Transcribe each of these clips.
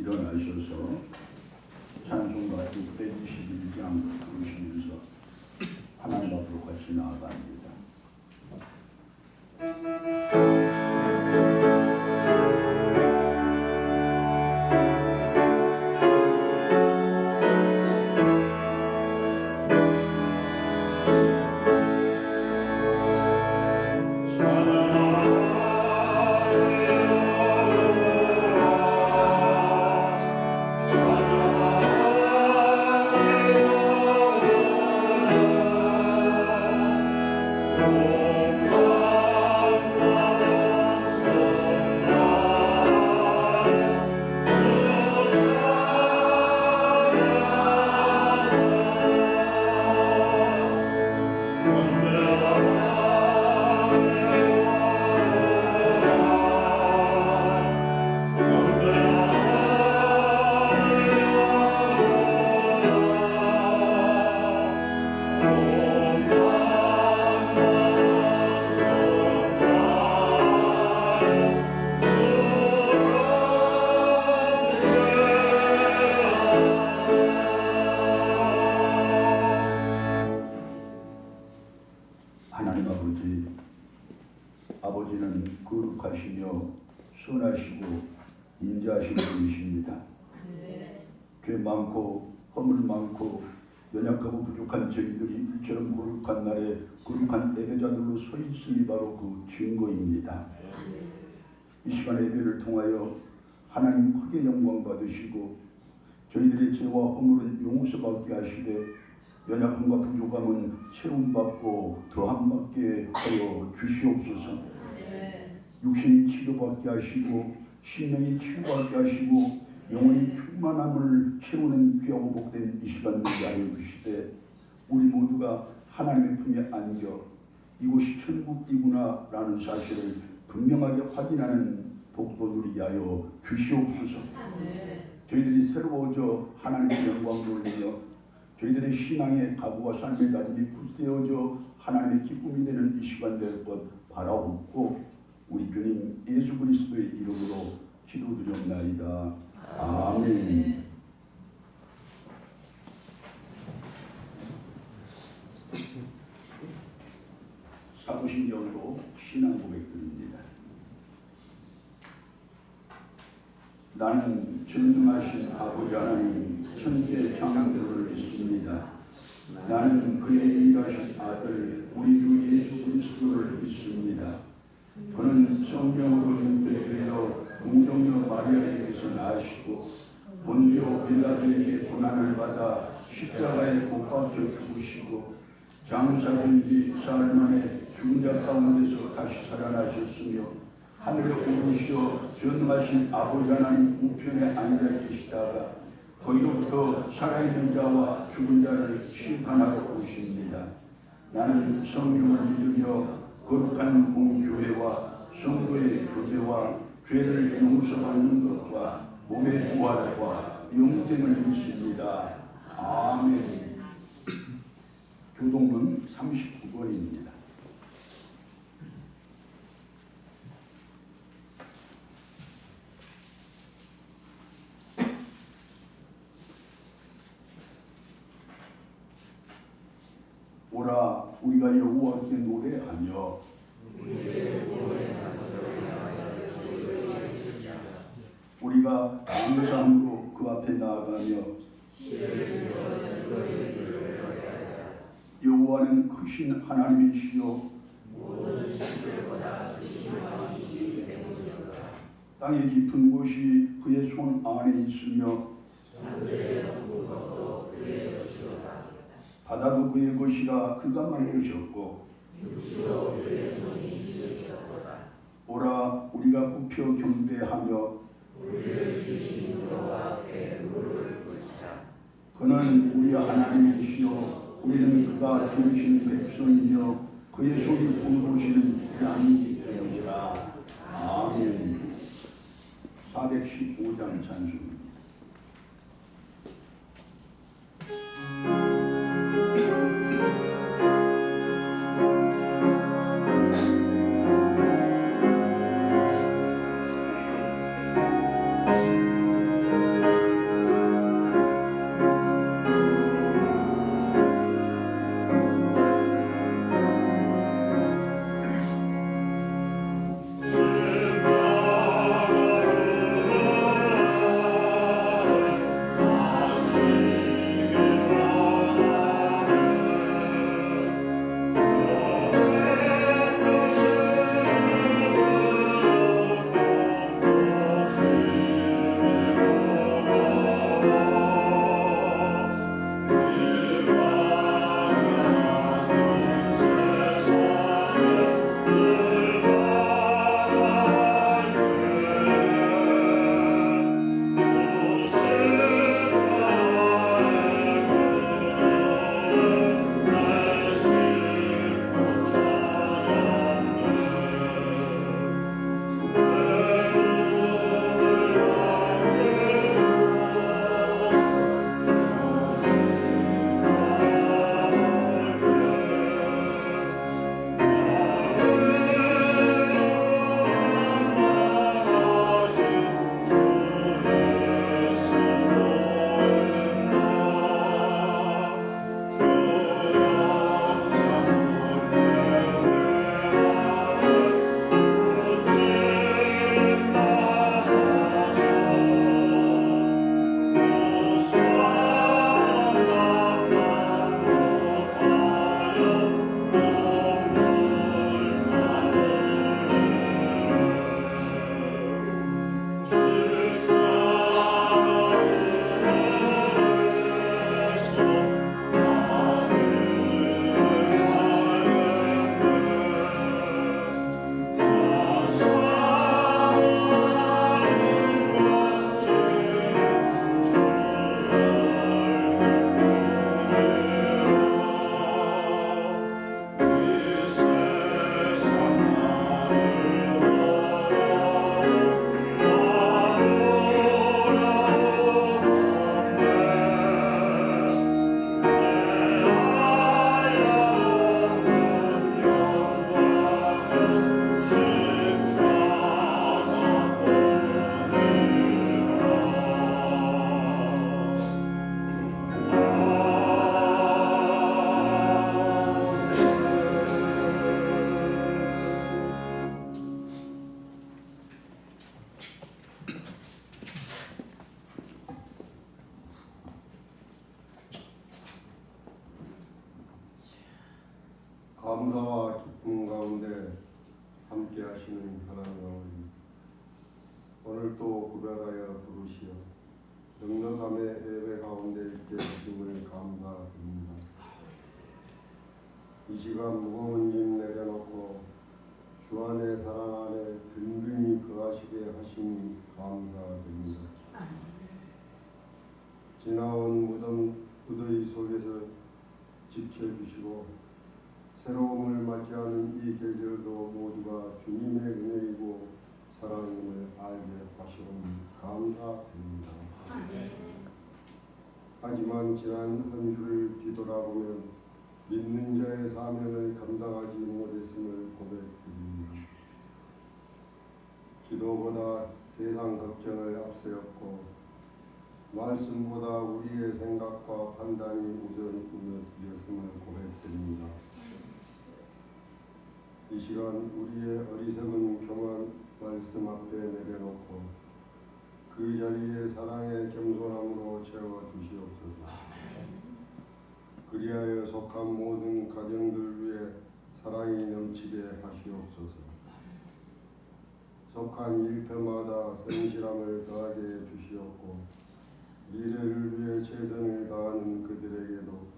일어나셔서 찬송가 621장 부르시면서 하나님 앞으로 같이 나아갑니다. 하나님 아버지는 거룩하시며 선하시고 인자하신 분이십니다. 죄 많고 허물 많고 연약하고 부족한 저희들이 이처럼 거룩한 날에 거룩한 예배자들로 서 있음이 바로 그 증거입니다. 이 시간 예배를 통하여 하나님 크게 영광 받으시고 저희들의 죄와 허물은 용서받게 하시되 연약함과 부족함은 채움받고 더함받게 하여 주시옵소서. 육신이 치료받게 하시고 심령이 치유받게 하시고 영혼이 충만함을 채우는 귀하고 복된 이 시간 되게 하여 주시되 우리 모두가 하나님의 품에 안겨 이곳이 천국이구나 라는 사실을 분명하게 확인하는 복도 누리게 하여 주시옵소서. 저희들이 새로워져 하나님의 영광을 돌리며 저희들의 신앙의 각오와 삶의 다짐이 굳세어져 하나님의 기쁨이 되는 이 시간 될 것 바라옵고 우리 주님 예수 그리스도의 이름으로 기도드렸나이다. 아멘. 사도신경으로 신앙 고백드립니다. 나는 전능하신 아버지 하나님 천지의 창조주를 믿습니다. 나는 그의 유일하신 아들 우리 주 예수 그리스도를 믿습니다. 그는 성령으로 잉태되어 동정녀 마리아에게서 나시고 본디오 빌라도에게 고난을 받아 십자가에 못 박혀 죽으시고 장사된 지 사흘 만에 죽은 자 가운데서 다시 살아나셨으며 하늘에 오르시어 전능하신 아버지 하나님 우편에 앉아 계시다가 거기로부터 살아있는 자와 죽은 자를 심판하러 오십니다. 나는 성령을 믿으며 거룩한 공교회와 성도의 교제와 죄를 용서받는 것과 몸의 부활과 영생을 믿습니다. 아멘. 교동문 39번입니다. 오라 우리가 여호와께 노래하며 우리가 감사함으로 그 앞에 나아가며 여호와는 크신 하나님이시요 땅의 깊은 곳이 그의 손 안에 있으며 바다도 그의 것이라 그가 만드셨고 오라 우리가 굽혀 경배하며 그는 우리 하나님이시요 우리는 그가 기르신 백성이며 그의 손이 돌보시는 양이기 때문이라. 아멘. 415장 찬송입니다. 감사와 기쁨 가운데 함께 하시는 하나님 아버지, 오늘 또 구별하여 부르시어 넉넉함의 예배 가운데 있게 하심을 감사드립니다. 이 시간 무거운 짐 내려놓고 주 안에 사랑 안에 든든히 거하시게 하심이 감사드립니다. 지나온 무더위 속에서 지켜주시고 새로움을 맞이하는 이 계절도 모두가 주님의 은혜이고 사랑임을 알게 하시오니 감사드립니다. 하지만 지난 한 주를 뒤돌아보면 믿는 자의 사명을 감당하지 못했음을 고백드립니다. 기도보다 세상 걱정을 앞세웠고 말씀보다 우리의 생각과 판단이 우선이었음을 고백드립니다. 이 시간 우리의 어리석은 교만 말씀 앞에 내려놓고 그 자리에 사랑의 겸손함으로 채워주시옵소서. 그리하여 속한 모든 가정들 위해 사랑이 넘치게 하시옵소서. 속한 일터마다 성실함을 더하게 해주시옵고 미래를 위해 최선을 다하는 그들에게도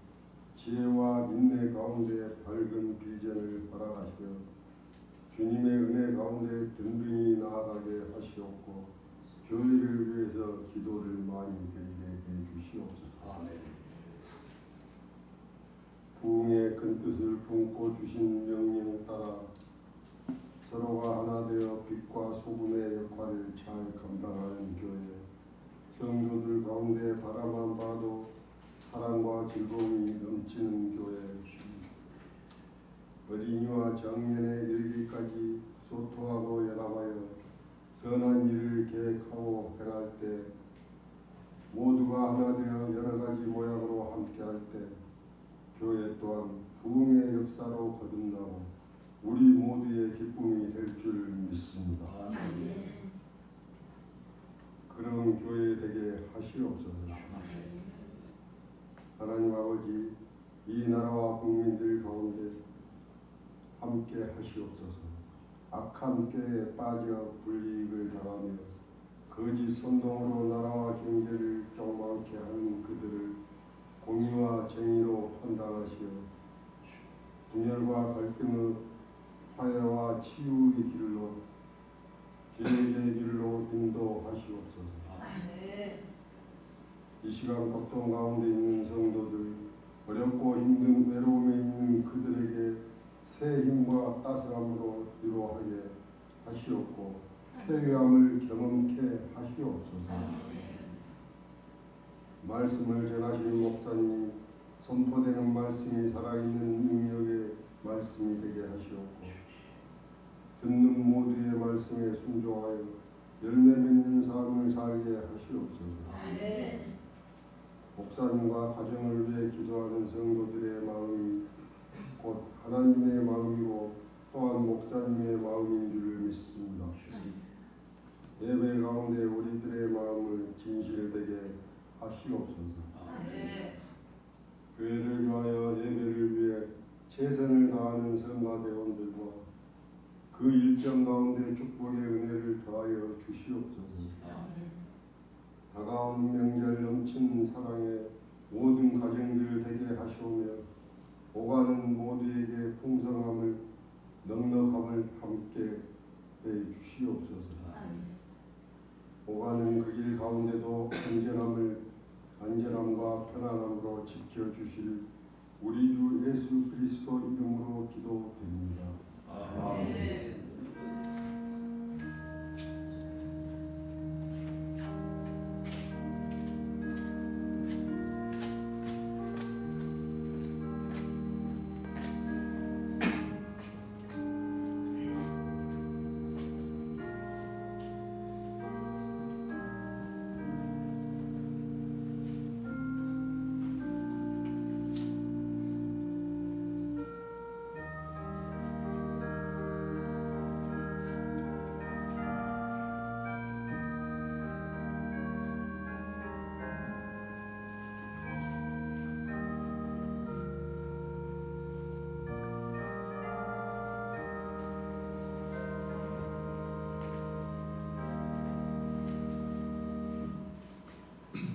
지혜와 인내 가운데 밝은 비전을 허락하시며 주님의 은혜 가운데 든든히 나아가게 하시옵고 교회를 위해서 기도를 많이 드리게 해주시옵소서. 아멘. 부흥의 큰 뜻을 품고 주신 명령을 따라 서로가 하나 되어 빛과 소금의 역할을 잘 감당하는 교회, 성도들 가운데 바라만 봐도 사랑과 즐거움이 넘치는 교회, 어린이와 장년에 이르기까지 소통하고 연합하여 선한 일을 계획하고 행할 때 모두가 하나 되어 여러 가지 모양으로 함께할 때 교회 또한 부흥의 역사로 거듭나고 우리 모두의 기쁨이 될 줄 믿습니다. 그런 교회 되게 하시옵소서. 하나님 아버지, 이 나라와 국민들 가운데 함께 하시옵소서. 악한 꾀에 빠져 불이익을 당하며 거짓 선동으로 나라와 경제를 쫓망케 하는 그들을 공의와 정의로 판단하시어 분열과 갈등의 화해와 치유의 길로 계획의 길로 인도하시옵소서. 이 시간 고통 가운데 있는 성도들, 어렵고 힘든 외로움에 있는 그들에게 새 힘과 따스함으로 위로하게 하시옵고 쾌유함을 경험케 하시옵소서. 말씀을 전하시는 목사님, 선포되는 말씀이 살아있는 능력의 말씀이 되게 하시옵고 듣는 모두의 말씀에 순종하여 열매 맺는 삶을 살게 하시옵소서. 목사님과 가정을 위해 기도하는 성도들의 마음이 곧 하나님의 마음이고 또한 목사님의 마음인 줄 믿습니다. 예배 가운데 우리들의 마음을 진실되게 하시옵소서. 교회를 위하여 예배를 위해 최선을 다하는 성가대원들과 그 일정 가운데 축복의 은혜를 더하여 주시옵소서. 다가오는 명절 넘치는 사랑에 모든 가정들 되게 하시오며 오가는 모두에게 풍성함을 넉넉함을 함께 해 주시옵소서. 오가는 그 길 가운데도 안전함과 편안함으로 지켜주실 우리 주 예수 그리스도 이름으로 기도드립니다. 아멘.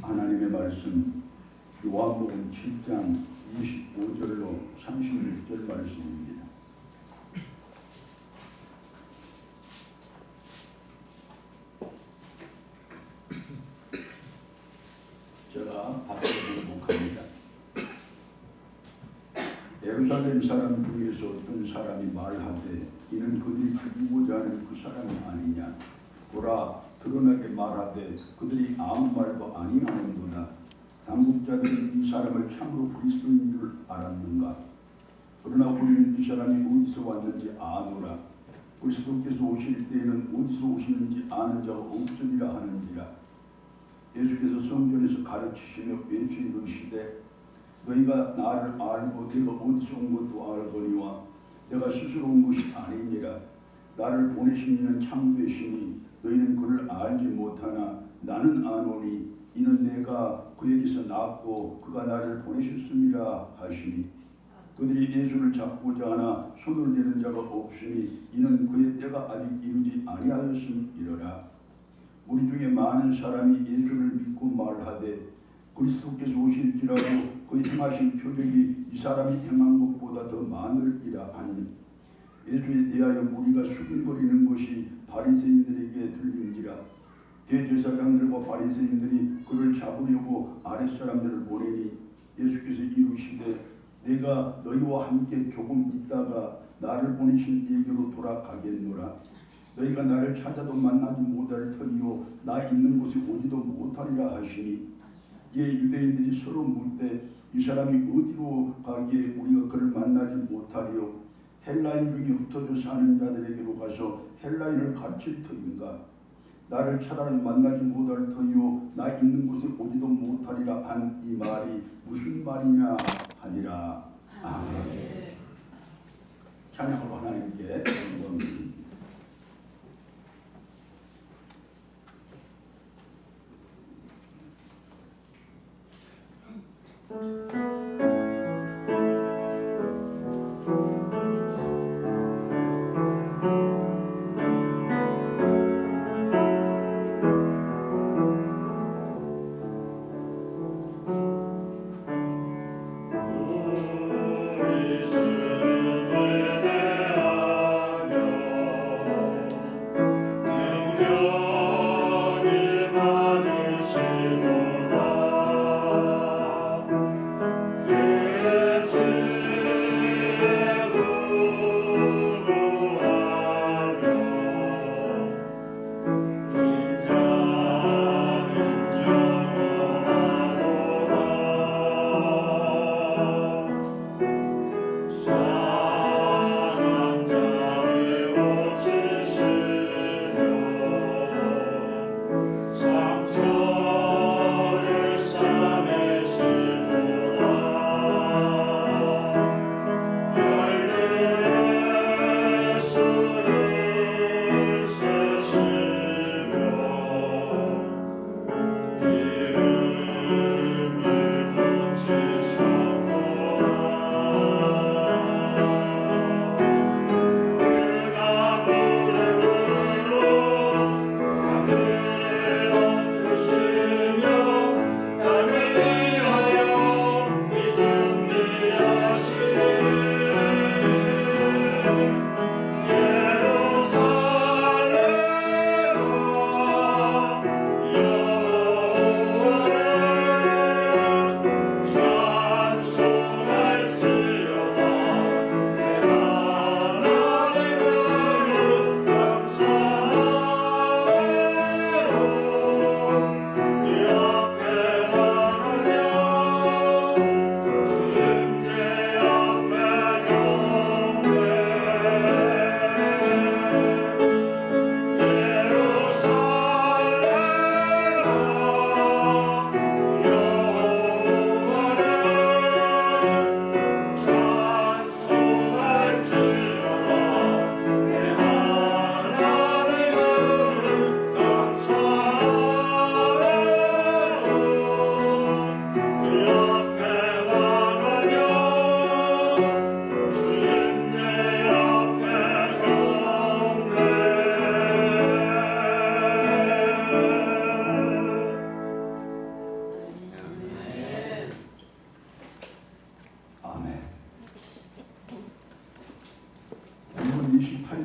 하나님의 말씀 요한복음 7장 25절로 36절 말씀입니다. 제가 밖에서 봉독합니다. 예루살렘 사람 중에서 어떤 사람이 말하되 이는 그들이 죽이고자 하는 그 사람이 아니냐. 보라, 드러나게 말하되 그들이 아무 말도 아니하는도다. 당국자들은 이 사람을 참으로 그리스도인 줄 알았는가. 그러나 우리는 이 사람이 어디서 왔는지 아노라. 그리스도께서 오실 때에는 어디서 오시는지 아는 자가 없으리라 하는지라. 예수께서 성전에서 가르치시며 외쳐 이르시되 너희가 나를 알고 내가 어디서 온 것도 알거니와 내가 스스로 온 것이 아니니라. 나를 보내신 이는 참되시니 너희는 그를 알지 못하나 나는 아노니 이는 내가 그에게서 낳았고 그가 나를 보내셨음이라 하시니 그들이 예수를 잡고자 하나 손을 대는 자가 없으니 이는 그의 때가 아직 이르지 아니하였음이러라. 우리 중에 많은 사람이 예수를 믿고 말하되 그리스도께서 오실지라도 그 행하신 표적이 이 사람이 행한 것보다 더 많으리라 하니 예수에 대하여 우리가 수군거리는 것이 바리새인들에게 들린지라. 대제사장들과 바리새인들이 그를 잡으려고 아랫사람들을 보내니 예수께서 이르시되 내가 너희와 함께 조금 있다가 나를 보내신 이에게로 돌아가겠노라. 너희가 나를 찾아도 만나지 못할 터이요 나 있는 곳에 오지도 못하리라 하시니 이에 유대인들이 서로 묻되 이 사람이 어디로 가기에 우리가 그를 만나지 못하리요. 헬라인 중에 흩어져 사는 자들에게로 가서 헬라인을 가르칠 터인가. 나를 찾아는 만나지 못할 터이요 나 있는 곳에 오지도 못하리라 한 이 말이 무슨 말이냐 하니라. 아멘. 찬양으로 하나님께 영광.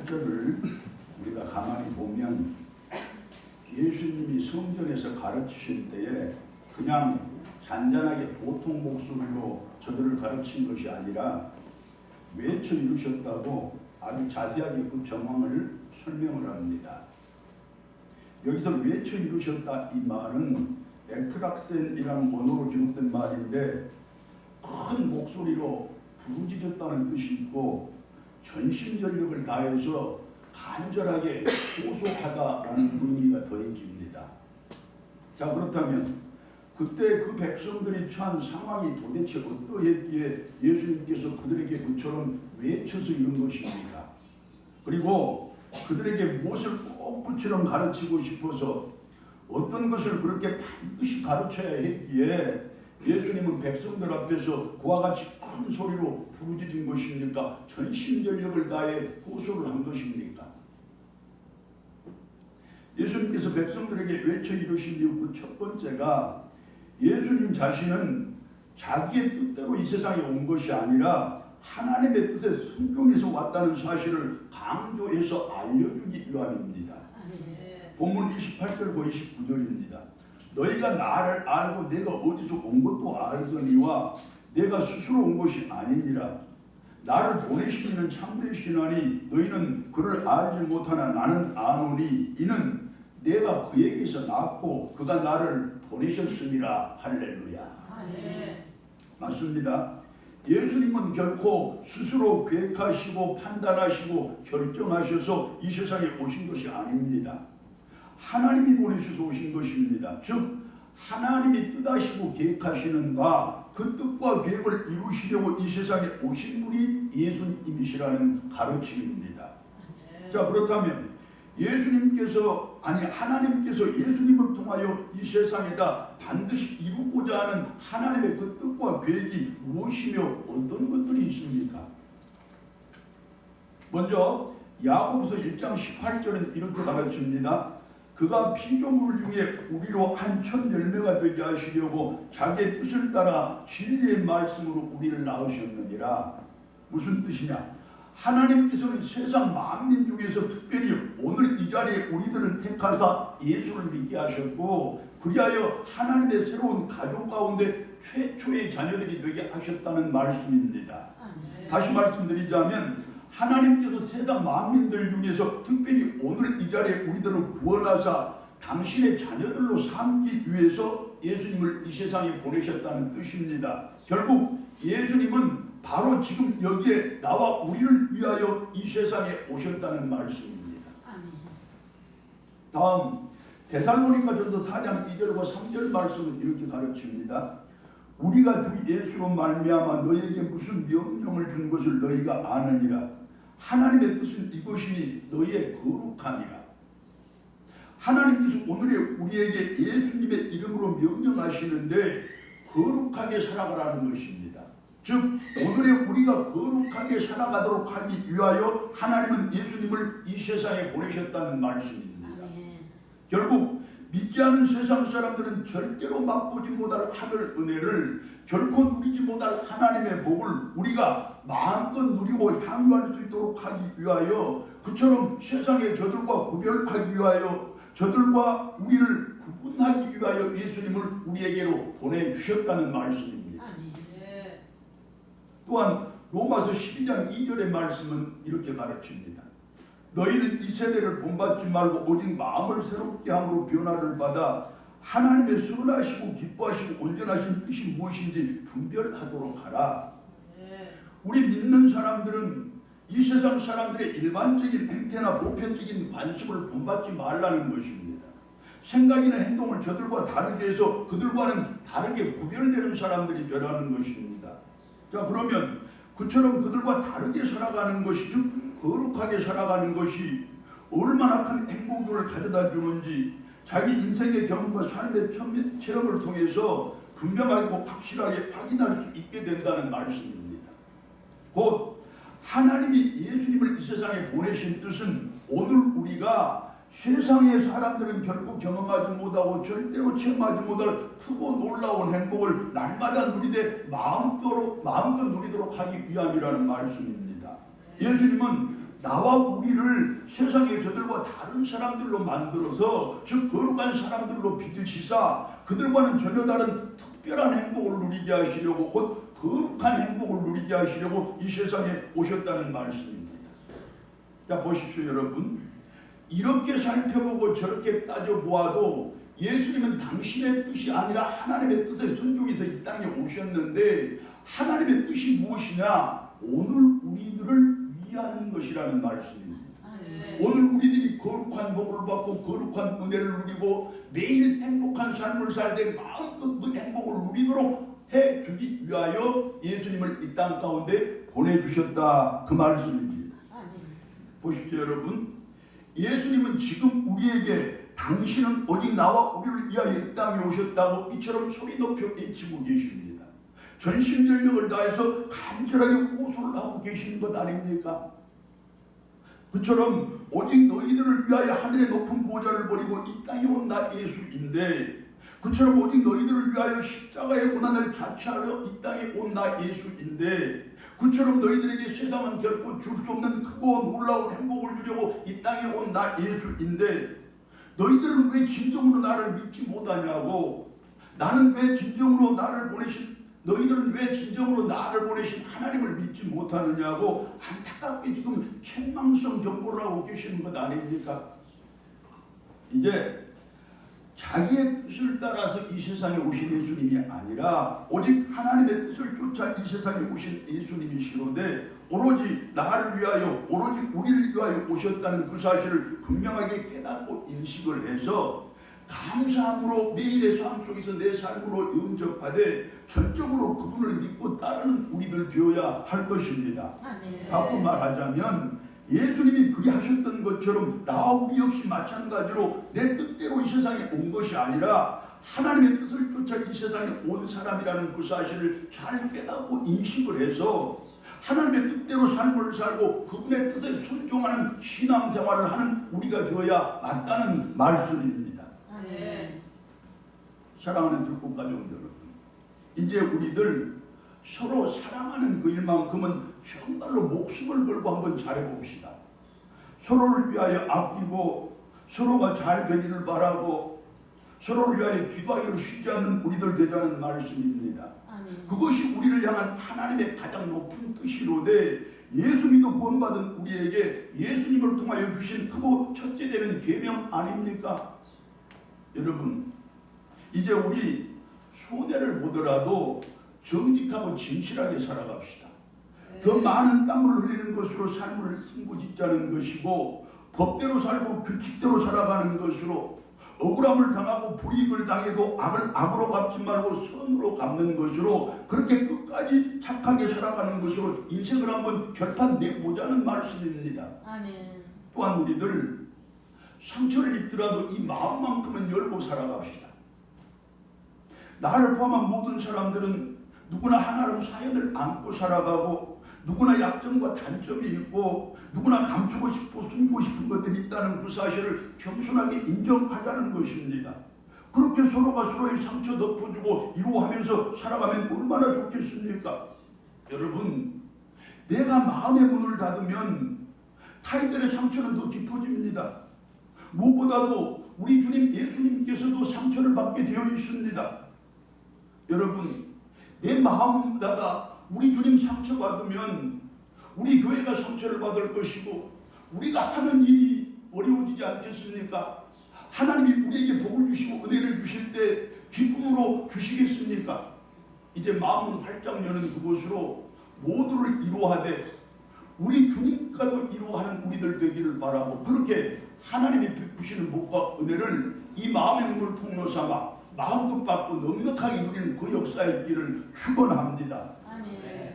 28절을 우리가 가만히 보면 예수님이 성전에서 가르치실 때에 그냥 잔잔하게 보통 목소리로 저들을 가르친 것이 아니라 외쳐 이루셨다고 아주 자세하게 그 정황을 설명을 합니다. 여기서 외쳐 이루셨다 이 말은 에크락센이라는 언어로 기록된 말인데 큰 목소리로 부르짖었다는 뜻이 있고 전심전력을 다해서 간절하게 호소하다라는 의미가 더해집니다. 자, 그렇다면 그때 그 백성들이 처한 상황이 도대체 어떠했기에 예수님께서 그들에게 그처럼 외쳐서 이런 것입니까? 그리고 그들에게 무엇을 꼭 그처럼 가르치고 싶어서 어떤 것을 그렇게 반드시 가르쳐야 했기에 예수님은 백성들 앞에서 그와 같이 큰 소리로 부르짖은 것입니까? 전심전력을 다해 호소를 한 것입니까? 예수님께서 백성들에게 외쳐 이루신 이유 그 첫 번째가 예수님 자신은 자기의 뜻대로 이 세상에 온 것이 아니라 하나님의 뜻에 순종해서 왔다는 사실을 강조해서 알려주기 위함입니다. 본문 28절과 29절입니다. 너희가 나를 알고 내가 어디서 온 것도 알거니와 내가 스스로 온 것이 아니니라. 나를 보내신 이는 참되시나니 너희는 그를 알지 못하나 나는 아노니 이는 내가 그에게서 났고 그가 나를 보내셨음이라. 할렐루야. 맞습니다. 예수님은 결코 스스로 계획하시고 판단하시고 결정하셔서 이 세상에 오신 것이 아닙니다. 하나님이 보내셔서 오신 것입니다. 즉 하나님이 뜻하시고 계획하시는 바 그 뜻과 계획을 이루시려고 이 세상에 오신 분이 예수님이시라는 가르침입니다. 자, 그렇다면 하나님께서 예수님을 통하여 이 세상에다 반드시 이루고자 하는 하나님의 그 뜻과 계획이 무엇이며 어떤 것들이 있습니까? 먼저 야고보서 1장 18절은 이렇게 가르칩니다. 그가 피조물 중에 우리로 한 첫 열매가 되게 하시려고 자기의 뜻을 따라 진리의 말씀으로 우리를 낳으셨느니라. 무슨 뜻이냐? 하나님께서는 세상 만민 중에서 특별히 오늘 이 자리에 우리들을 택하사 예수를 믿게 하셨고 그리하여 하나님의 새로운 가족 가운데 최초의 자녀들이 되게 하셨다는 말씀입니다. 다시 말씀드리자면 하나님께서 세상 만민들 중에서 특별히 오늘 이 자리에 우리들을 구원하사 당신의 자녀들로 삼기 위해서 예수님을 이 세상에 보내셨다는 뜻입니다. 결국 예수님은 바로 지금 여기에 나와 우리를 위하여 이 세상에 오셨다는 말씀입니다. 다음 데살로니가전서 4장 2절과 3절 말씀은 이렇게 가르칩니다. 우리가 주 예수로 말미암아 너에게 무슨 명령을 준 것을 너희가 아느니라. 하나님의 뜻은 이것이니 너희의 거룩함이라. 하나님께서 오늘에 우리에게 예수님의 이름으로 명령하시는데 거룩하게 살아가라는 것입니다. 즉 오늘에 우리가 거룩하게 살아가도록 하기 위하여 하나님은 예수님을 이 세상에 보내셨다는 말씀입니다. 결국 믿지 않은 세상 사람들은 절대로 맛보지 못할 하늘 은혜를 결코 누리지 못할 하나님의 복을 우리가 마음껏 누리고 향유할 수 있도록 하기 위하여 그처럼 세상의 저들과 구별하기 위하여 저들과 우리를 구분하기 위하여 예수님을 우리에게로 보내주셨다는 말씀입니다. 또한 로마서 12장 2절의 말씀은 이렇게 가르칩니다. 너희는 이 세대를 본받지 말고 오직 마음을 새롭게 함으로 변화를 받아 하나님의 선하시고 기뻐하시고 온전하신 뜻이 무엇인지 분별하도록 하라. 우리 믿는 사람들은 이 세상 사람들의 일반적인 행태나 보편적인 관심을 본받지 말라는 것입니다. 생각이나 행동을 저들과 다르게 해서 그들과는 다르게 구별되는 사람들이 되라는 것입니다. 자, 그러면 그처럼 그들과 다르게 살아가는 것이 즉 거룩하게 살아가는 것이 얼마나 큰 행복을 가져다 주는지 자기 인생의 경험과 삶의 체험을 통해서 분명하고 확실하게 확인할 수 있게 된다는 말씀입니다. 곧 하나님이 예수님을 이 세상에 보내신 뜻은 오늘 우리가 세상의 사람들은 결코 경험하지 못하고 절대로 체험하지 못할 크고 놀라운 행복을 날마다 누리되 마음껏 누리도록 하기 위함이라는 말씀입니다. 예수님은 나와 우리를 세상의 저들과 다른 사람들로 만들어서 즉 거룩한 사람들로 빚으시사 그들과는 전혀 다른 특별한 행복을 누리게 하시려고 곧 거룩한 행복을 누리게 하시려고 이 세상에 오셨다는 말씀입니다. 자, 보십시오 여러분. 이렇게 살펴보고 저렇게 따져보아도 예수님은 당신의 뜻이 아니라 하나님의 뜻에 순종해서 이 땅에 오셨는데 하나님의 뜻이 무엇이냐? 오늘 우리들을 위하는 것이라는 말씀입니다. 오늘 우리들이 거룩한 복을 받고 거룩한 은혜를 누리고 매일 행복한 삶을 살 때 마음껏 그 행복을 누리도록 해주기 위하여 예수님을 이 땅 가운데 보내주셨다 그 말씀입니다. 보십시오 여러분. 예수님은 지금 우리에게 당신은 오직 나와 우리를 위하여 이 땅에 오셨다고 이처럼 소리 높여 외치고 계십니다. 전심전력을 다해서 간절하게 호소를 하고 계시는 것 아닙니까? 그처럼 오직 너희들을 위하여 하늘의 높은 보좌를 버리고 이 땅에 온 나 예수인데 그처럼 오직 너희들을 위하여 십자가의 고난을 자처하러 이 땅에 온 나 예수인데 그처럼 너희들에게 세상은 결코 줄 수 없는 크고 놀라운 행복을 주려고 이 땅에 온 나 예수인데 너희들은 왜 진정으로 나를 믿지 못하냐고 나는 왜 진정으로 나를 보내신 너희들은 왜 진정으로 나를 보내신 하나님을 믿지 못하느냐고 안타깝게 지금 책망성 경고를 하고 계시는 것 아닙니까? 이제 자기의 뜻을 따라서 이 세상에 오신 예수님이 아니라 오직 하나님의 뜻을 쫓아 이 세상에 오신 예수님이시로되 오로지 나를 위하여 오로지 우리를 위하여 오셨다는 그 사실을 분명하게 깨닫고 인식을 해서 감사함으로 매일의 삶 속에서 내 삶으로 영접하되 전적으로 그분을 믿고 따르는 우리들 되어야 할 것입니다. 바꿔 말하자면 예수님이 그리하셨던 것처럼 나와 우리 역시 마찬가지로 내 뜻대로 이 세상에 온 것이 아니라 하나님의 뜻을 쫓아 이 세상에 온 사람이라는 그 사실을 잘 깨닫고 인식을 해서 하나님의 뜻대로 삶을 살고 그분의 뜻에 순종하는 신앙생활을 하는 우리가 되어야 맞다는 말씀입니다. 사랑하는 들꽃 가족 여러분, 이제 우리들 서로 사랑하는 그 일만큼은 정말로 목숨을 걸고 한번 잘해봅시다. 서로를 위하여 아끼고 서로가 잘 되기를 바라고 서로를 위하여 기도하기를 쉬지 않는 우리들 되자는 말씀입니다. 그것이 우리를 향한 하나님의 가장 높은 뜻이로되 예수 믿어 구원받은 우리에게 예수님을 통하여 주신 크고 첫째 되는 계명 아닙니까? 여러분, 이제 우리 손해를 보더라도 정직하고 진실하게 살아갑시다. 더 많은 땀을 흘리는 것으로 삶을 승부짓자는 것이고 법대로 살고 규칙대로 살아가는 것으로 억울함을 당하고 불이익을 당해도 악을 악으로 갚지 말고 선으로 갚는 것으로 그렇게 끝까지 착하게 살아가는 것으로 인생을 한번 결판 내보자는 말씀입니다. 또한 우리들 상처를 입더라도 이 마음만큼은 열고 살아갑시다. 나를 포함한 모든 사람들은 누구나 하나름 사연을 안고 살아가고 누구나 약점과 단점이 있고 누구나 감추고 싶고 숨기고 싶은 것들이 있다는 그 사실을 겸손하게 인정하자는 것입니다. 그렇게 서로가 서로의 상처 덮어주고 위로하면서 살아가면 얼마나 좋겠습니까? 여러분, 내가 마음의 문을 닫으면 타인들의 상처는 더 깊어집니다. 무엇보다도 우리 주님 예수님께서도 상처를 받게 되어 있습니다. 여러분, 내 마음 닫아 우리 주님 상처받으면 우리 교회가 상처를 받을 것이고 우리가 하는 일이 어려워지지 않겠습니까? 하나님이 우리에게 복을 주시고 은혜를 주실 때 기쁨으로 주시겠습니까? 이제 마음은 활짝 여는 그곳으로 모두를 이루하되 우리 주님과도 이루하는 우리들 되기를 바라고 그렇게 하나님이 베푸시는 복과 은혜를 이 마음의 문을 통로 삼아 마음껏 받고 넉넉하게 누리는 그 역사의 길을 축원합니다.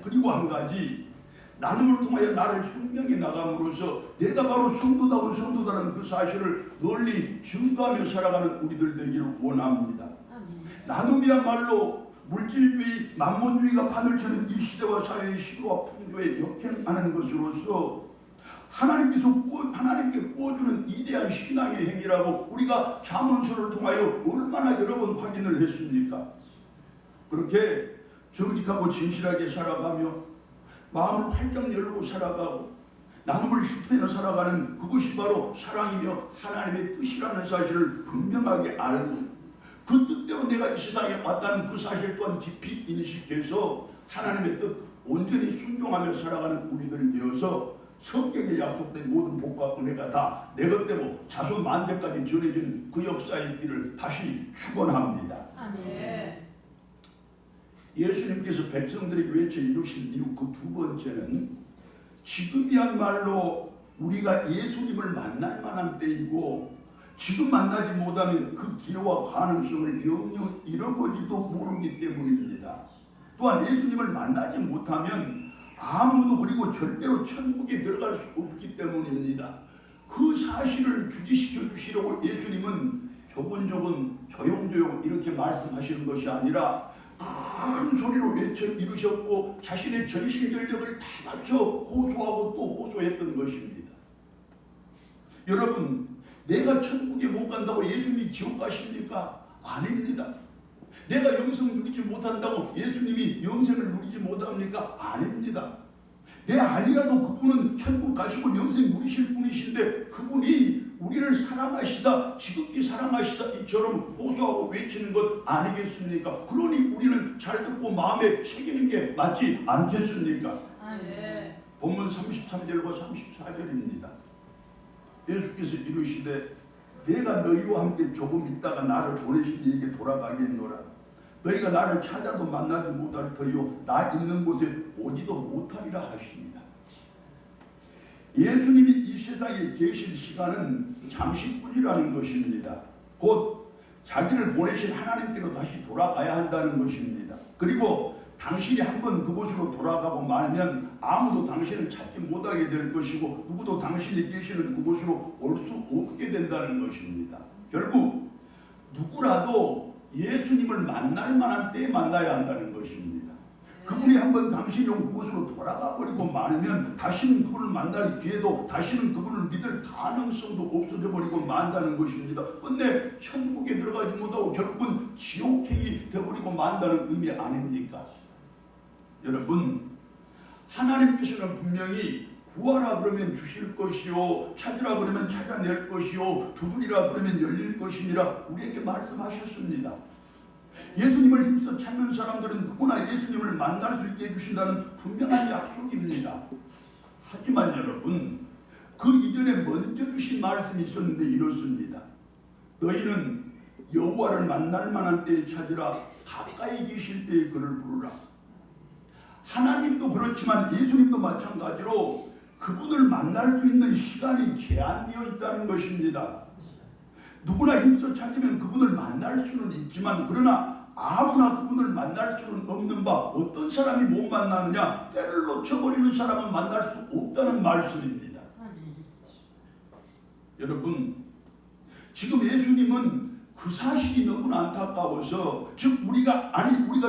그리고 한 가지, 나눔을 통하여 나를 혁명해 나감으로써 내가 바로 성도다운 성도다라는 그 사실을 널리 증거하며 살아가는 우리들 되기를 원합니다. 나눔이야말로 물질주의, 만몬주의가 판을 치는 이 시대와 사회의 시도와 풍조에 역행하는 것으로서 하나님께 구워주는 이대한 신앙의 행위라고 우리가 잠언서를 통하여 얼마나 여러 번 확인을 했습니까? 그렇게 정직하고 진실하게 살아가며 마음을 활짝 열고 살아가고 나눔을 실천해 살아가는 그것이 바로 사랑이며 하나님의 뜻이라는 사실을 분명하게 알고 그 뜻대로 내가 이 세상에 왔다는 그 사실 또한 깊이 인식해서 하나님의 뜻 온전히 순종하며 살아가는 우리들 되어서 성경에 약속된 모든 복과 은혜가 다 내 것대로 자손 만대까지 전해지는 그 역사의 길을 다시 축원합니다. 아멘. 예수님께서 백성들에게 외쳐 이루신 이유 그 두 번째는 지금이야말로 우리가 예수님을 만날 만한 때이고 지금 만나지 못하면 그 기회와 가능성을 영영 잃어버릴지도 모르기 때문입니다. 또한 예수님을 만나지 못하면 아무도 그리고 절대로 천국에 들어갈 수 없기 때문입니다. 그 사실을 주지시켜 주시려고 예수님은 조곤조곤 조용조용 이렇게 말씀하시는 것이 아니라 큰 소리로 외쳐 이루셨고 자신의 전신전력을 다 바쳐 호소하고 또 호소했던 것입니다. 여러분, 내가 천국에 못 간다고 예수님이 지옥 가십니까? 아닙니다. 내가 영생 누리지 못한다고 예수님이 영생을 누리지 못합니까? 아닙니다. 내 아니라도 그분은 천국 가시고 영생 누리실 분이신데 그분이 우리를 사랑하시다 지극히 사랑하시다 이처럼 호소하고 외치는 것 아니겠습니까? 그러니 우리는 잘 듣고 마음에 새기는 게 맞지 않겠습니까? 아멘. 본문 33절과 34절입니다. 예수께서 이르시되 내가 너희와 함께 조금 있다가 나를 보내신 이에게 돌아가겠노라. 너희가 나를 찾아도 만나지 못할 터이요 나 있는 곳에 오지도 못하리라 하십니다. 예수님이 이 세상에 계실 시간은 잠시뿐이라는 것입니다. 곧 자기를 보내신 하나님께로 다시 돌아가야 한다는 것입니다. 그리고 당신이 한번 그곳으로 돌아가고 말면 아무도 당신을 찾지 못하게 될 것이고 누구도 당신이 계시는 그곳으로 올 수 없게 된다는 것입니다. 결국 누구라도 예수님을 만날 만한 때에 만나야 한다는 것입니다. 그분이 한번 당신이 온 그곳으로 돌아가 버리고 말면 다시는 그분을 만날 기회도 다시는 그분을 믿을 가능성도 없어져 버리고 만다는 것입니다. 끝내 천국에 들어가지 못하고 결국은 지옥행이 되어버리고 만다는 의미 아닙니까? 여러분, 하나님께서는 분명히 구하라 그러면 주실 것이요 찾으라 그러면 찾아낼 것이요 두드리라 그러면 열릴 것이니라 우리에게 말씀하셨습니다. 예수님을 힘써 찾는 사람들은 누구나 예수님을 만날 수 있게 해주신다는 분명한 약속입니다. 하지만 여러분, 그 이전에 먼저 주신 말씀이 있었는데 이렇습니다. 너희는 여호와를 만날 만한 때에 찾으라 가까이 계실 때에 그를 부르라. 하나님도 그렇지만 예수님도 마찬가지로 그분을 만날 수 있는 시간이 제한되어 있다는 것입니다. 누구나 힘써 찾으면 그분을 만날 수는 있지만 그러나 아무나 그분을 만날 수는 없는 바 어떤 사람이 못 만나느냐? 때를 놓쳐버리는 사람은 만날 수 없다는 말씀입니다. 여러분, 지금 예수님은 그 사실이 너무나 안타까워서 즉 우리가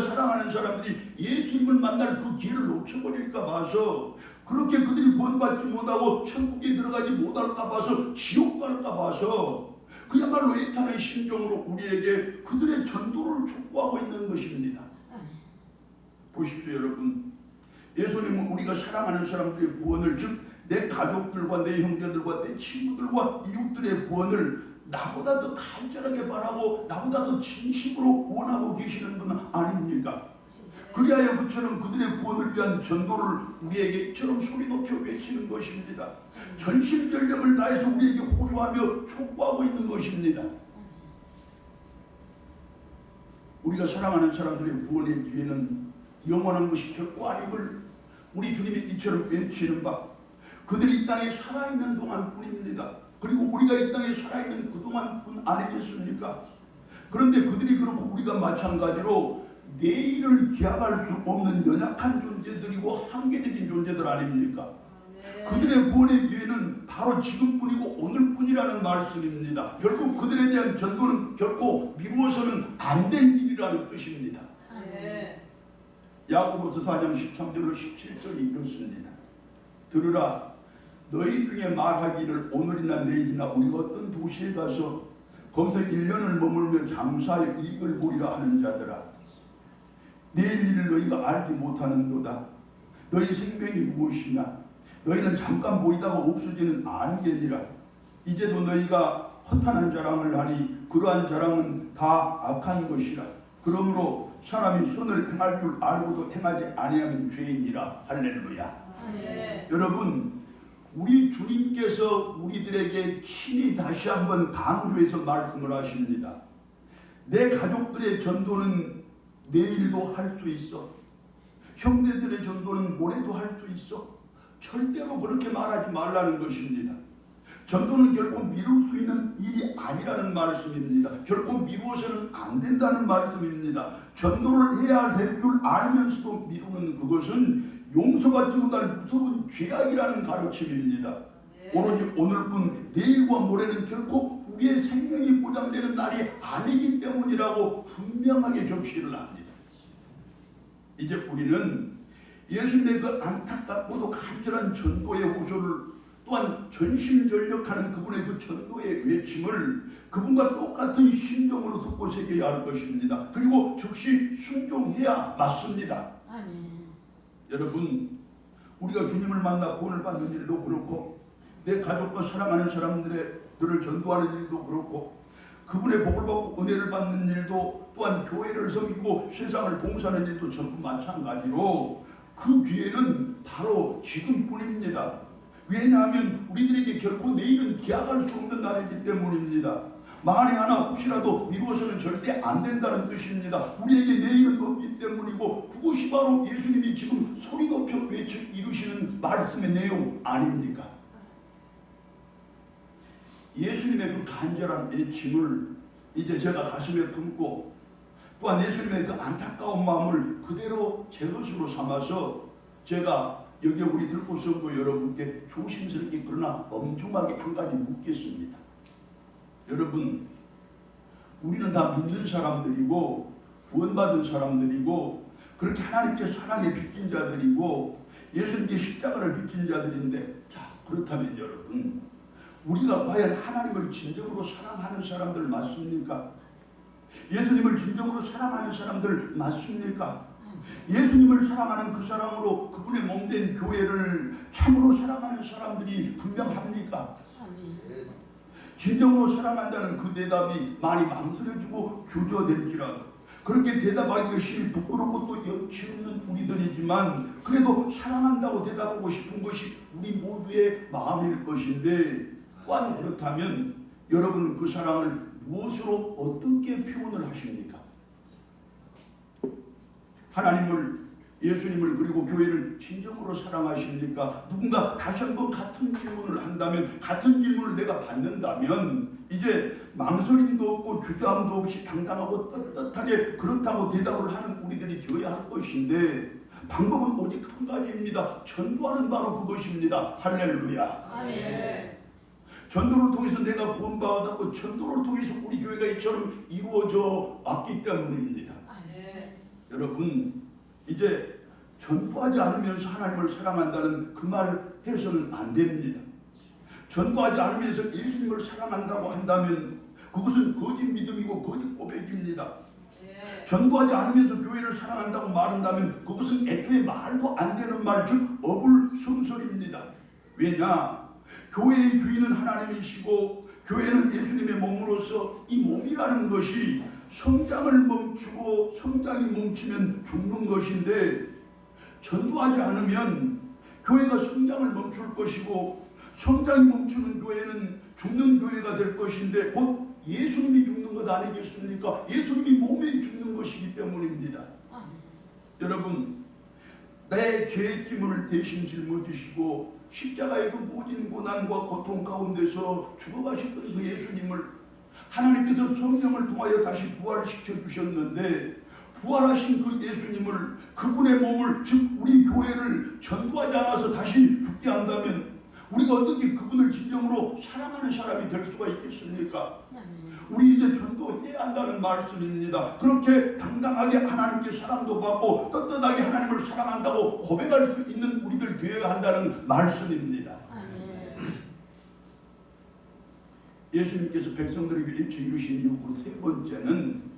사랑하는 사람들이 예수님을 만날 그 기회를 놓쳐버릴까 봐서 그렇게 그들이 구원받지 못하고 천국에 들어가지 못할까 봐서 지옥 갈까 봐서 그야말로 애타는 심정으로 우리에게 그들의 전도를 촉구하고 있는 것입니다. 보십시오 여러분, 예수님은 우리가 사랑하는 사람들의 구원을 즉 내 가족들과 내 형제들과 내 친구들과 이웃들의 구원을 나보다 더 간절하게 바라고 나보다 더 진심으로 원하고 계시는 분은 아닙니까? 그리하여 그처럼 그들의 구원을 위한 전도를 우리에게 이처럼 소리 높여 외치는 것입니다. 전심전력을 다해서 우리에게 호소하며 촉구하고 있는 것입니다. 우리가 사랑하는 사람들의 구원의 기회는 영원한 것이 결코 아님을 우리 주님이 이처럼 외치는 바 그들이 이 땅에 살아있는 동안뿐입니다. 그리고 우리가 이 땅에 살아있는 그동안뿐 아니겠습니까? 그런데 그들이 그렇고 우리가 마찬가지로 내일을 기약할 수 없는 연약한 존재들이고 한계적인 존재들 아닙니까? 그들의 구원의 기회는 바로 지금뿐이고 오늘뿐이라는 말씀입니다. 결국 그들에 대한 전도는 결코 미루어서는 안 될 일이라는 뜻입니다. 야고보서 4장 13절로 17절이 이렇습니다. 들으라, 너희 중에 말하기를 오늘이나 내일이나 우리가 어떤 도시에 가서 거기서 1년을 머물며 장사하여 이익을 보리라 하는 자들아, 내일 일을 너희가 알지 못하는도다. 너희 생명이 무엇이냐? 너희는 잠깐 보이다가 없어지는 안개니라. 이제도 너희가 허탄한 자랑을 하니 그러한 자랑은 다 악한 것이라. 그러므로 사람이 선을 행할 줄 알고도 행하지 아니하면 죄인이라. 할렐루야. 네. 여러분, 우리 주님께서 우리들에게 친히 다시 한번 강조해서 말씀을 하십니다. 내 가족들의 전도는 내일도 할 수 있어. 형제들의 전도는 모레도 할 수 있어. 절대로 그렇게 말하지 말라는 것입니다. 전도는 결코 미룰 수 있는 일이 아니라는 말씀입니다. 결코 미루어서는 안 된다는 말씀입니다. 전도를 해야 될 줄 알면서도 미루는 그것은 용서받지 못할 무서운 죄악이라는 가르침입니다. 네. 오로지 오늘뿐 내일과 모레는 결코 우리의 생명이 보장되는 날이 아니기 때문이라고 분명하게 적시를 합니다. 이제 우리는 예수님의 그 안타깝고도 간절한 전도의 호소를 또한 전심전력하는 그분의 그 전도의 외침을 그분과 똑같은 심정으로 듣고 새겨야 할 것입니다. 그리고 즉시 순종해야 맞습니다. 아멘. 여러분, 우리가 주님을 만나 구원을 받는 일도 그렇고 내 가족과 사랑하는 사람들을 전도하는 일도 그렇고 그분의 복을 받고 은혜를 받는 일도 또한 교회를 섬기고 세상을 봉사하는 일도 전부 마찬가지로 그 기회는 바로 지금뿐입니다. 왜냐하면 우리들에게 결코 내일은 기약할 수 없는 날이기 때문입니다. 만에 하나 혹시라도 미루어서는 절대 안 된다는 뜻입니다. 우리에게 내일은 없기 때문이고 그것이 바로 예수님이 지금 소리 높여 외쳐 이루시는 말씀의 내용 아닙니까? 예수님의 그 간절한 외침을 이제 제가 가슴에 품고 또한 예수님의 그 안타까운 마음을 그대로 제 것으로 삼아서 제가 여기 우리 들꽃성도 여러분께 조심스럽게 그러나 엄중하게 한 가지 묻겠습니다. 여러분, 우리는 다 믿는 사람들이고 구원받은 사람들이고 그렇게 하나님께 사랑에 빚진 자들이고 예수님께 십자가를 빚진 자들인데, 자, 그렇다면 여러분, 우리가 과연 하나님을 진정으로 사랑하는 사람들 맞습니까? 예수님을 진정으로 사랑하는 사람들 맞습니까? 예수님을 사랑하는 그 사랑으로 그분의 몸된 교회를 참으로 사랑하는 사람들이 분명합니까? 진정으로 사랑한다는 그 대답이 많이 망설여지고 주저될지라도 그렇게 대답하기가 심히 부끄럽고 또 염치 없는 우리들이지만 그래도 사랑한다고 대답하고 싶은 것이 우리 모두의 마음일 것인데, 또한 그렇다면 여러분은 그 사랑을 무엇으로 어떻게 표현을 하십니까? 하나님을, 예수님을 그리고 교회를 진정으로 사랑하십니까? 누군가 다시 한번 같은 질문을 한다면, 같은 질문을 내가 받는다면 이제 망설임도 없고 주저함도 없이 당당하고 떳떳하게 그렇다고 대답을 하는 우리들이 되어야 할 것인데, 방법은 오직 한 가지입니다. 전도하는 바로 그것입니다. 할렐루야. 아멘. 전도를 통해서 내가 구원받았고 전도를 통해서 우리 교회가 이처럼 이루어져 왔기 때문입니다. 아멘. 여러분, 이제 전도하지 않으면서 하나님을 사랑한다는 그 말 해서는 안 됩니다. 전도하지 않으면서 예수님을 사랑한다고 한다면 그것은 거짓 믿음이고 거짓 고백입니다. 네. 전도하지 않으면서 교회를 사랑한다고 말한다면 그것은 애초에 말도 안 되는 말, 즉 어불성설입니다. 왜냐? 교회의 주인은 하나님이시고 교회는 예수님의 몸으로서 이 몸이라는 것이 성장을 멈추고 성장이 멈추면 죽는 것인데, 전도하지 않으면 교회가 성장을 멈출 것이고 성장이 멈추는 교회는 죽는 교회가 될 것인데 곧 예수님이 죽는 것 아니겠습니까? 예수님이 몸에 죽는 것이기 때문입니다. 여러분, 내 죄의 짐을 대신 짊어지시고 십자가의 그 모진 고난과 고통 가운데서 죽어가셨던 그 예수님을 하나님께서 성령을 통하여 다시 부활시켜 주셨는데, 부활하신 그 예수님을, 그분의 몸을, 즉 우리 교회를 전도하지 않아서 다시 죽게 한다면 우리가 어떻게 그분을 진정으로 사랑하는 사람이 될 수가 있겠습니까? 우리 이제 전도해야 한다는 말씀입니다. 그렇게 당당하게 하나님께 사랑도 받고 떳떳하게 하나님을 사랑한다고 고백할 수 있는 우리들 되어야 한다는 말씀입니다. 예수님께서 백성들에게 일찍 이루신 이유 그 세 번째는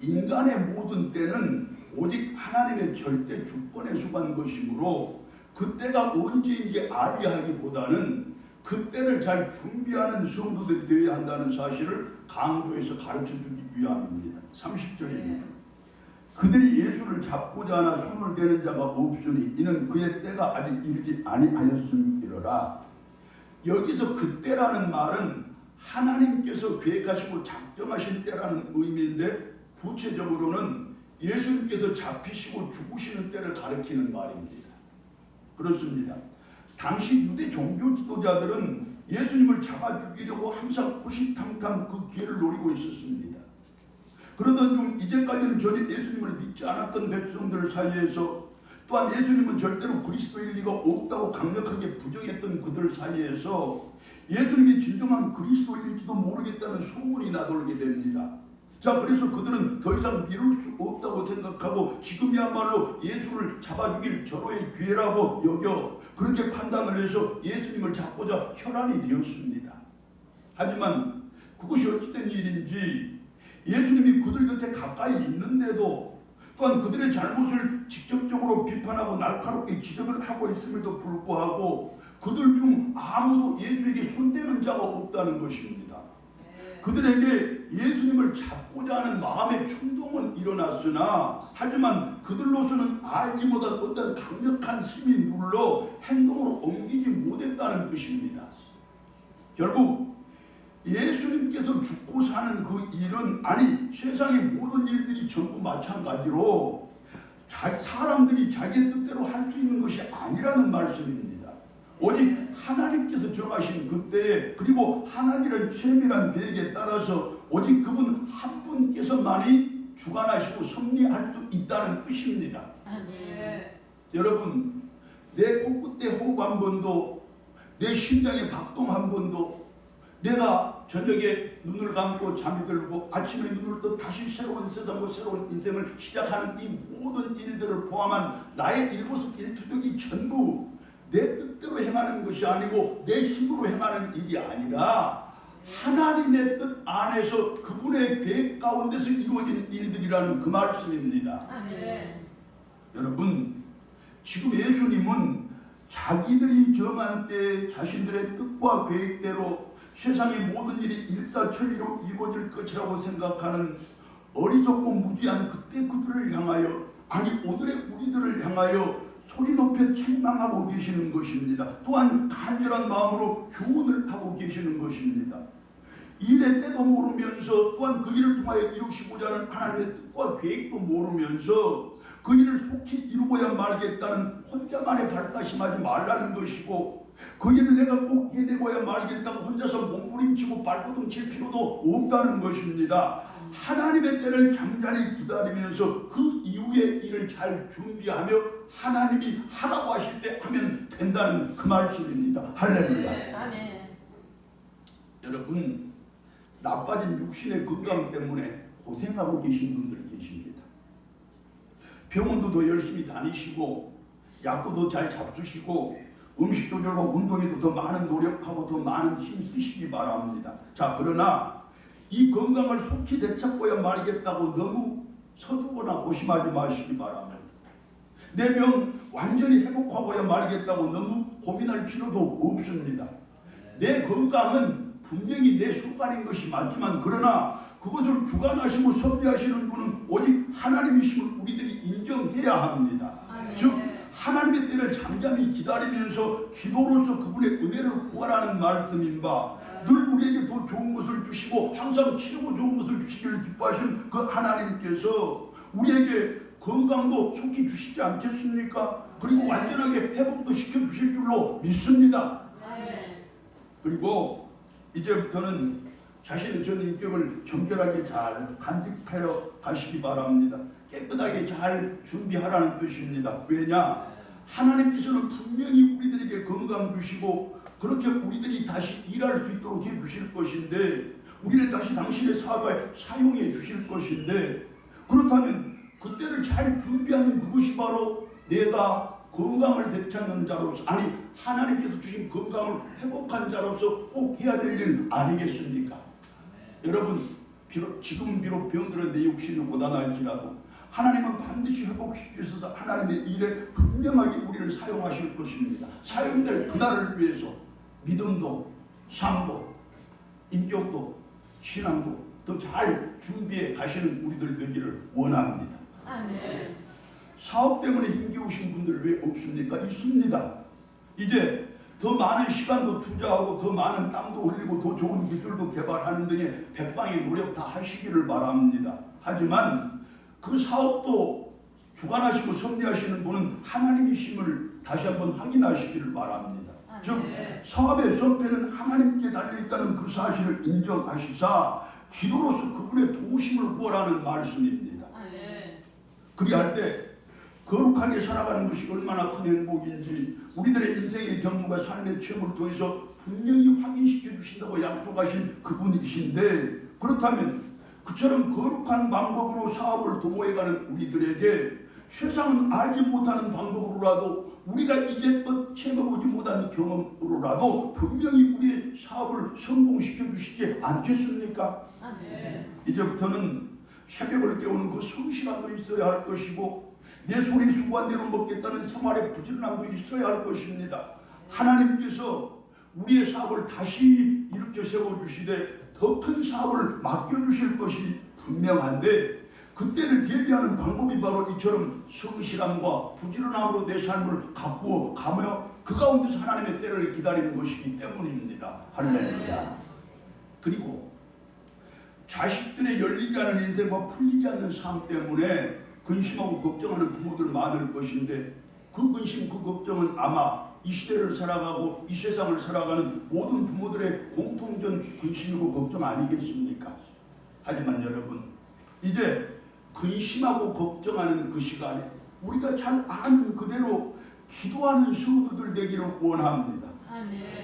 인간의 모든 때는 오직 하나님의 절대 주권에 속한 것이므로 그때가 언제인지 알리하기보다는 그때를 잘 준비하는 성도들이 되어야 한다는 사실을 강조해서 가르쳐주기 위함입니다. 30절입니다. 그들이 예수를 잡고자 하나 손을 대는 자가 없으니 이는 그의 때가 아직 이르지 아니하였음이로라. 여기서 그때라는 말은 하나님께서 계획하시고 작정하신 때라는 의미인데 구체적으로는 예수님께서 잡히시고 죽으시는 때를 가리키는 말입니다. 그렇습니다. 당시 유대 종교 지도자들은 예수님을 잡아 죽이려고 항상 호시탐탐 그 기회를 노리고 있었습니다. 그러던 중 이제까지는 전혀 예수님을 믿지 않았던 백성들 사이에서 또한 예수님은 절대로 그리스도일 리가 없다고 강력하게 부정했던 그들 사이에서 예수님이 진정한 그리스도일지도 모르겠다는 소문이 나돌게 됩니다. 자, 그래서 그들은 더 이상 미룰 수 없다고 생각하고 지금이야말로 예수를 잡아 죽일 절호의 기회라고 여겨 그렇게 판단을 해서 예수님을 잡고자 혈안이 되었습니다. 하지만 그것이 어찌된 일인지 예수님이 그들 곁에 가까이 있는데도 또한 그들의 잘못을 직접적으로 비판하고 날카롭게 지적을 하고 있음에도 불구하고 그들 중 아무도 예수에게 손대는 자가 없다는 것입니다. 그들에게 예수님을 잡고자 하는 마음의 충동은 일어났으나 하지만 그들로서는 알지 못한 어떤 강력한 힘이 눌러 행동으로 옮기지 못했다는 뜻입니다. 결국 예수님께서 죽고 사는 그 일은 아니 세상의 모든 일들이 전부 마찬가지로 사람들이 자기 뜻대로 할 수 있는 것이 아니라는 말씀입니다. 오직 하나님께서 정하신 그때에 그리고 하나님의 세밀한 계획에 따라서 오직 그분 한 분께서만이 주관하시고 섭리할 수 있다는 뜻입니다. 여러분 내 코끝에 호흡 한 번도 내 심장의 박동 한 번도 내가 저녁에 눈을 감고 잠이 들고 아침에 눈을 떠 다시 새로운 세상과 새로운 인생을 시작하는 이 모든 일들을 포함한 나의 일거수일투족이 전부 내 뜻대로 행하는 것이 아니고 내 힘으로 행하는 일이 아니라 하나님의 뜻 안에서 그분의 계획 가운데서 이루어지는 일들이라는 그 말씀입니다. 여러분 지금 예수님은 자기들이 정한 때 자신들의 뜻과 계획대로 세상의 모든 일이 일사천리로 이루어질 것이라고 생각하는 어리석고 무지한 그때 그들을 향하여 아니 오늘의 우리들을 향하여 소리 높여 책망하고 계시는 것입니다. 또한 간절한 마음으로 교훈을 하고 계시는 것입니다. 일의 때도 모르면서 또한 그 일을 통하여 이루시고자 하는 하나님의 뜻과 계획도 모르면서 그 일을 속히 이루어야 말겠다는 혼자만의 발사심하지 말라는 것이고 그 일을 내가 꼭 해내고야 말겠다고 혼자서 몸부림치고 발버둥 칠 필요도 없다는 것입니다. 하나님의 때를 잠잠히 기다리면서 그 이후의 일을 잘 준비하며 하나님이 하라고 하실 때 하면 된다는 그 말씀입니다. 할렐루야. 아멘. 여러분 나빠진 육신의 건강 때문에 고생하고 계신 분들 계십니다. 병원도 더 열심히 다니시고 약도 더 잘 잡수시고 음식도 저고 운동에도 더 많은 노력하고 더 많은 힘 쓰시기 바랍니다. 자 그러나 이 건강을 속히 되찾고야 말겠다고 너무 서두거나 고심하지 마시기 바랍니다. 내 병 완전히 회복하고야 말겠다고 너무 고민할 필요도 없습니다. 내 건강은 분명히 내 속간인 것이 맞지만 그러나 그것을 주관하시고 섭리하시는 분은 오직 하나님이심을 우리들이 인정해야 합니다. 즉 하나님의 때를 잠잠히 기다리면서 기도로서 그분의 은혜를 구하라는 말씀인 바 늘 우리에게 더 좋은 것을 주시고 항상 치르고 좋은 것을 주시기를 기뻐하시는 그 하나님께서 우리에게 건강도 속히 주시지 않겠습니까? 그리고 완전하게 회복도 시켜주실 줄로 믿습니다. 그리고 이제부터는 자신의 전 인격을 정결하게 잘 간직하여 가시기 바랍니다. 깨끗하게 잘 준비하라는 뜻입니다. 왜냐? 하나님께서는 분명히 우리들에게 건강 주시고 그렇게 우리들이 다시 일할 수 있도록 해 주실 것인데 우리를 다시 당신의 사업에 사용해 주실 것인데 그렇다면 그때를 잘 준비하는 그것이 바로 내가 건강을 되찾는 자로서 아니 하나님께서 주신 건강을 회복한 자로서 꼭 해야 될 일 아니겠습니까? 여러분 지금은 비록 병들어 내 육신이 고단할지라도 하나님은 반드시 회복시키기 위해서 하나님의 일에 분명하게 우리를 사용하실 것입니다. 사용될 그날을 위해서 믿음도 삶도 인격도 신앙도 더 잘 준비해 가시는 우리들 되기를 원합니다. 아멘. 사업 때문에 힘겨우신 분들 왜 없습니까? 있습니다. 이제 더 많은 시간도 투자하고 더 많은 땀도 흘리고 더 좋은 기술도 개발하는 등의 백방의 노력 다 하시기를 바랍니다. 하지만 그 사업도 주관하시고 섭리하시는 분은 하나님이심을 다시 한번 확인하시기를 바랍니다. 즉 사업의 성패는 하나님께 달려있다는 그 사실을 인정하시사 기도로서 그분의 도우심을 구하라는 말씀입니다. 그리할 때 거룩하게 살아가는 것이 얼마나 큰 행복인지 우리들의 인생의 경험과 삶의 체험을 통해서 분명히 확인시켜 주신다고 약속하신 그분이신데, 그렇다면 그처럼 거룩한 방법으로 사업을 도모해가는 우리들에게 세상은 알지 못하는 방법으로라도 우리가 이제껏 체험해보지 못한 경험으로라도 분명히 우리의 사업을 성공시켜 주시지 않겠습니까? 이제부터는 새벽을 깨우는 그 성실함도 있어야 할 것이고 내 소리 수고한대로 먹겠다는 생활의 부지런함도 있어야 할 것입니다. 하나님께서 우리의 사업을 다시 일으켜 세워주시되 더 큰 사업을 맡겨주실 것이 분명한데, 그때를 대비하는 방법이 바로 이처럼 성실함과 부지런함으로 내 삶을 가꾸어 가며 그 가운데서 하나님의 때를 기다리는 것이기 때문입니다. 할렐루야. 그리고 자식들의 열리지 않은 인생과 풀리지 않는 삶 때문에 근심하고 걱정하는 부모들 많을 것인데, 그 근심 그 걱정은 아마 이 시대를 살아가고 이 세상을 살아가는 모든 부모들의 공통된 근심이고 걱정 아니겠습니까? 하지만 여러분, 이제 근심하고 걱정하는 그 시간에 우리가 잘 아는 그대로 기도하는 성도들 되기를 원합니다.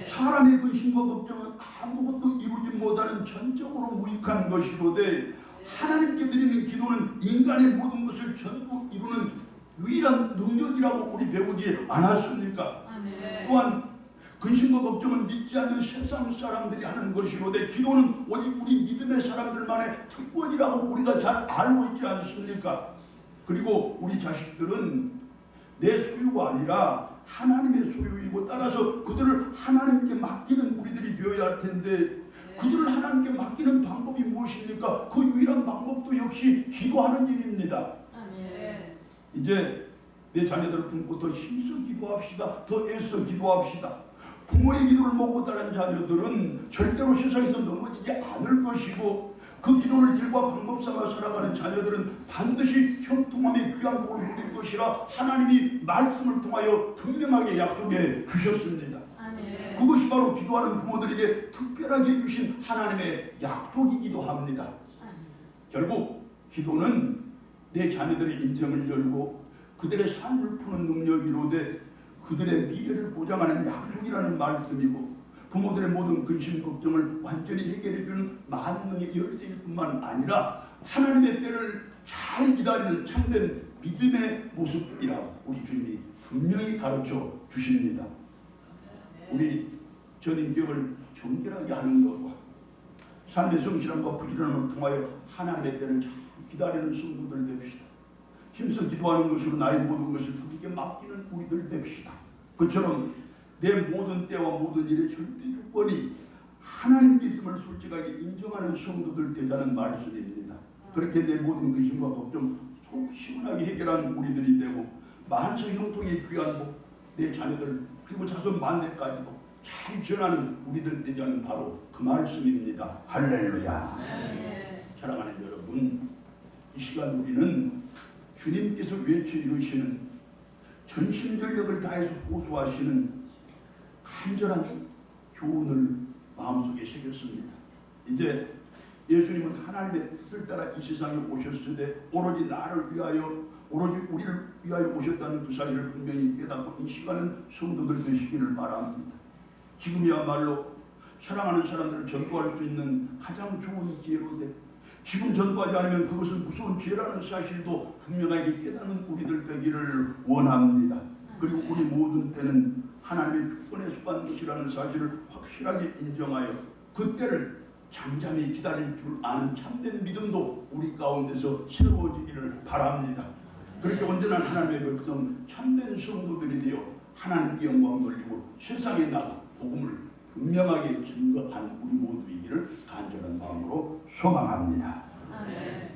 사람의 근심과 걱정은 아무것도 이루지 못하는 전적으로 무익한 것이로되, 하나님께 드리는 기도는 인간의 모든 것을 전부 이루는 유일한 능력이라고 우리 배우지 않았습니까? 또한 근심과 걱정은 믿지 않는 세상 사람들이 하는 것이로되 기도는 오직 우리 믿음의 사람들만의 특권이라고 우리가 잘 알고 있지 않습니까? 그리고 우리 자식들은 내 소유가 아니라 하나님의 소유이고, 따라서 그들을 하나님께 맡기는 우리들이 되어야 할 텐데, 그들을 하나님께 맡기는 방법이 무엇입니까? 그 유일한 방법도 역시 기도하는 일입니다. 이제 내 자녀들을 품고 더 힘써 기도합시다. 더 애써 기도합시다. 부모의 기도를 먹고 따른 자녀들은 절대로 세상에서 넘어지지 않을 것이고, 그 기도를 길과 방법 삼아 살아가는 자녀들은 반드시 형통함의 귀한 복을 누릴 것이라 하나님이 말씀을 통하여 분명하게 약속해 주셨습니다. 그것이 바로 기도하는 부모들에게 특별하게 주신 하나님의 약속이기도 합니다. 결국 기도는 내 자녀들의 인생을 열고 그들의 삶을 푸는 능력이로되 그들의 미래를 보장하는 약속이라는 말씀이고, 부모들의 모든 근심 걱정을 완전히 해결해주는 만능의 열쇠일 뿐만 아니라 하나님의 때를 잘 기다리는 참된 믿음의 모습이라고 우리 주님이 분명히 가르쳐 주십니다. 우리 전인격을 정결하게 하는 것과 삶의 성실함과 부지런함을 통하여 하나님의 때를 잘 기다리는 성도들 됩시다. 힘써 기도하는 것으로 나의 모든 것을 그에게 맡기는 우리들 됩시다. 그처럼 내 모든 때와 모든 일의 절대 주권이 하나님께 있음을 솔직하게 인정하는 성도들 되자는 말씀입니다. 그렇게 내 모든 근심과 걱정 속 시원하게 해결하는 우리들이 되고, 만사 형통의 귀한 복, 내 자녀들 그리고 자손 만대까지도 잘 전하는 우리들 되자는 바로 그 말씀입니다. 할렐루야. 사랑하는 여러분, 이 시간 우리는 주님께서 외쳐 이루시는 전심전력을 다해서 호소하시는 간절한 교훈을 마음속에 새겼습니다. 이제 예수님은 하나님의 뜻을 따라 이 세상에 오셨을 때 오로지 나를 위하여, 오로지 우리를 위하여 오셨다는 그 사실을 분명히 깨닫고 이 시간은 성도들 되시기를 바랍니다. 지금이야말로 사랑하는 사람들을 전도할 수 있는 가장 좋은 기회로 돼, 지금 전도하지 않으면 그것은 무서운 죄라는 사실도 분명하게 깨닫는 우리들 되기를 원합니다. 그리고 우리 모든 때는 하나님의 주권에 속한 것이라는 사실을 확실하게 인정하여 그 때를 잠잠히 기다릴 줄 아는 참된 믿음도 우리 가운데서 새로워지기를 바랍니다. 그렇게 온전한 하나님의 백성 참된 성도들이 되어 하나님께 영광 돌리고 세상에 나가 복음을 분명하게 증거하는 우리 모두이기를 간절한 마음으로 소망합니다. 아멘.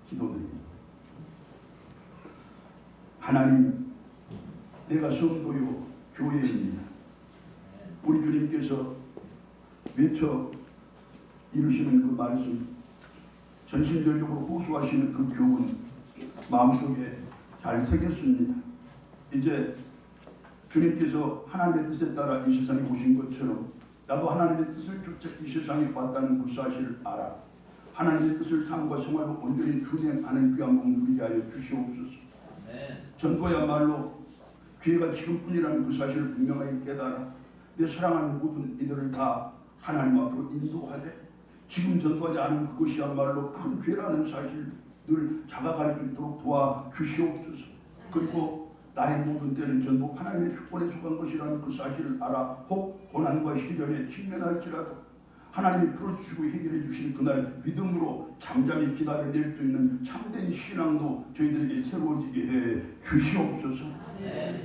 기도드립니다. 하나님, 내가 성도요 교회입니다. 우리 주님께서 외쳐 이루시는 그 말씀, 전심전력으로 호소하시는 그 교훈 마음속에 잘 새겼습니다. 이제 주님께서 하나님의 뜻에 따라 이 세상에 오신 것처럼 나도 하나님의 뜻을 쫓아 이 세상에 왔다는 그 사실을 알아 하나님의 뜻을 삶과 생활로 온전히 준행하는 귀한 복 누리게 하여 주시옵소서. 전도야말로 기회가 지금뿐이라는 그 사실을 분명하게 깨달아 내 사랑하는 모든 이들을 다 하나님 앞으로 인도하되 지금 전도하지 않은 그것이야말로 큰 죄라는 사실을 자각할 수 있도록 도와 주시옵소서. 그리고 나의 모든 때는 전부 하나님의 주권에 속한 것이라는 그 사실을 알아 혹 고난과 시련에 직면할지라도 하나님이 풀어주시고 해결해 주신 그날 믿음으로 잠잠히 기다려낼 수 있는 참된 신앙도 저희들에게 새로워지게 해 주시옵소서.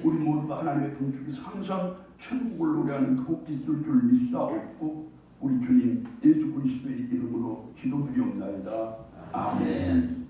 우리 모두가 하나님의 분주에서 항상 천국을 노래하는 그 복이 있을 줄 믿사옵고 우리 주님 예수 그리스도의 이름으로 기도드리옵나이다. 아멘.